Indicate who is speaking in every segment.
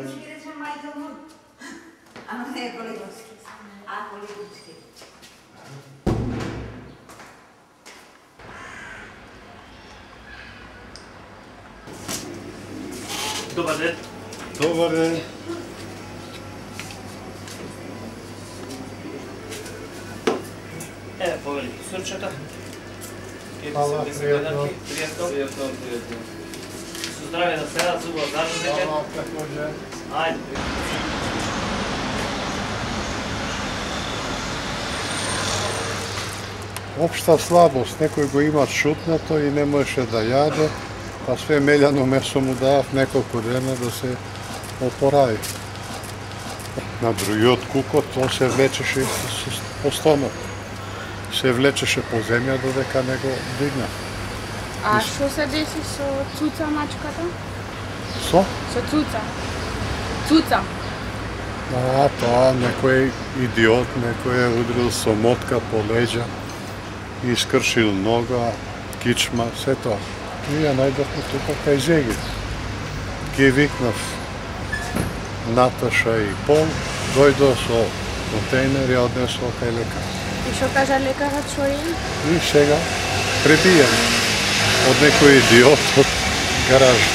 Speaker 1: Колегински речем мајдел му. Ама не е колегински. А, колегински.
Speaker 2: Добар ден.
Speaker 3: Добар ден.
Speaker 2: Еве, повели сурчета.
Speaker 3: Hvala, пријатно.
Speaker 2: Пријатно. Со здравје да се рад, зубо заживете.
Speaker 3: Hvala, također.
Speaker 2: Ајде.
Speaker 3: Општа слабост, некој го има шутнато и не можеше да јаде, па све мељано месо му давав неколку дена да се опорави. На другиот кукот, он се влечеше по стомак. Се влечеше по земја додека не го дигна.
Speaker 4: А што се деси со цуца мачката?
Speaker 3: Со?
Speaker 4: Со цуца. Цуца.
Speaker 3: Тоа некој идиот, некој е удрил со мотка по леđа и искршил нога, кичма, се тоа. И ја најдовме тука кај Зеги. Ги викнав Наташа и Пол, дојдо со контейнер и ја однесува кај лекар.
Speaker 4: И што кажа лекарот што е?
Speaker 3: И сега пребиен од некој идиот од гаража.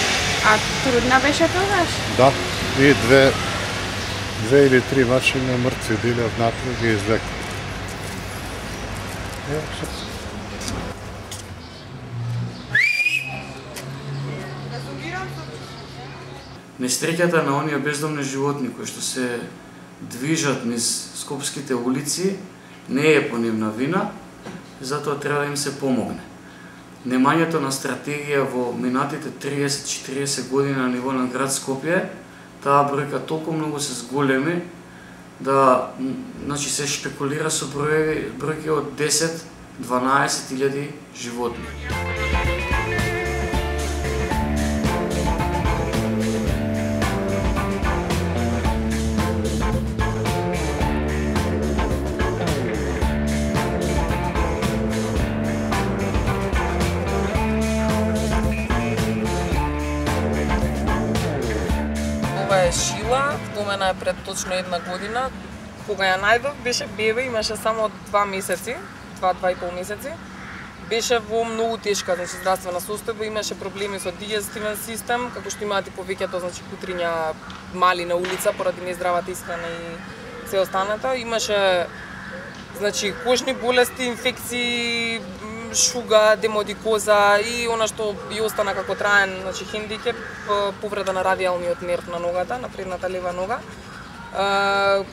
Speaker 4: А трудна беше тогаш?
Speaker 3: Да, и две или три мачиња мртви биле внатре ги извлекли.
Speaker 5: Несреќата на оние бездомни животни кои што се движат низ скопските улици не е по нивна вина, затоа треба да им се помогне. Немањето на стратегија во минатите 30-40 години на ниво на град Скопје, таа бројка толку многу се зголеми да се шпекулира со бројки од 10-12 илјади животни.
Speaker 6: Шила, домена е пред точно една година. Кога ја најдов, беше бебе, имаше само 2 месеци, 2-2,5 месеци. Беше во многу тешка, здравствена состојба, имаше проблеми со дигестивен систем, како што имаат и повеќето, кутриња мали на улица поради нездравата исхрана и се останато. Имаше кожни болести, инфекции, шуга, демодикоза и она што и остана како траен, хендикеп, повреда на радијалниот нерв на ногата, на предната лева нога.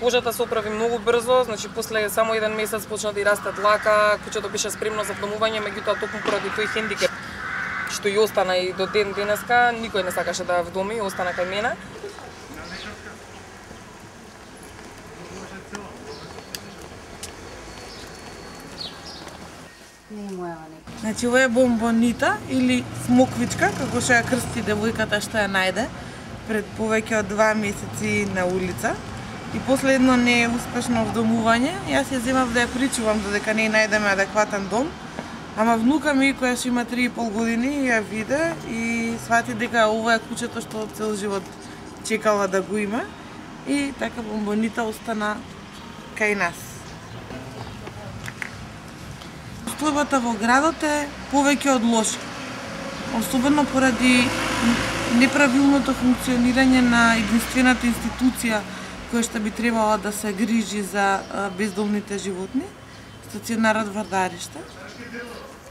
Speaker 6: Кожата се оправи многу брзо, после само 1 месец почна да и расте длака, кучето беше спремно за вдомување, меѓутоа токму поради тој хендикеп што и остана и до ден денеска, никој не сакаше да ја вдоми, остана кај мене.
Speaker 7: Ова е бомбонита или смоквичка, како што ја крсти девојката што ја најде пред повеќе од 2 месеци на улица. И после едно неуспешно вдомување, јас ја земав да ја причувам додека не најдеме адекватен дом. Ама внука ми, која што има 3,5 години, ја виде и свати дека ова е кучето што цел живот чекала да го има. И така бомбонита остана кај нас. Состојбата во градот е повеќе од лоша. Особено поради неправилното функционирање на единствената институција која што би требала да се грижи за бездомните животни, стационарот Вардареште.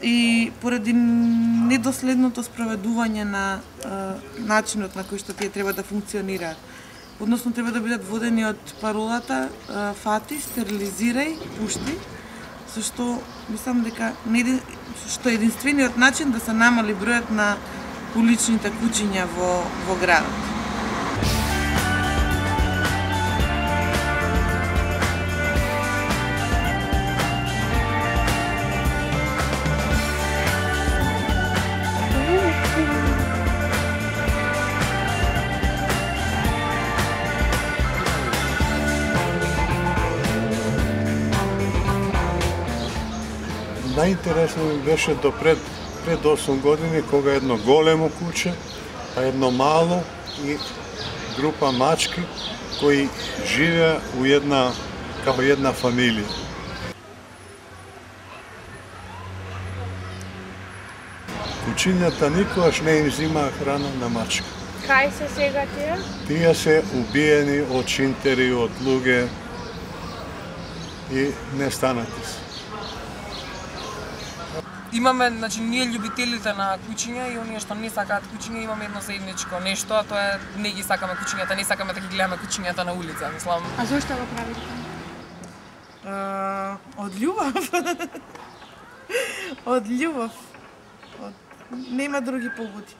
Speaker 7: И поради недоследното спроведување на начинот на кој што тие треба да функционираат. Односно треба да бидат водени од паролата фати, стерилизирај, пушти, зашто мислам дека што е единствениот начин да се намали бројот на уличните кучиња во градот.
Speaker 3: Најинтересно ми беше до пред 8 години, кога едно големо куче, а едно мало и група мачки кои живеа како една фамилија. Кучињата никогаш не им взимаа храна на мачка.
Speaker 4: Кај се сега тие?
Speaker 3: Тие се убиени од шинтери, од луѓе и нестанати се.
Speaker 6: Имаме, значи, ние љубителите на кучиња и оние што не сакаат кучиња имаме едно заедничко нешто, а тоа е не ги сакаме кучињата, не сакаме да ги гледаме кучињата на улица, мислам.
Speaker 4: А зошто го правите?
Speaker 7: Од љубов. Од љубов. Нема други поводи.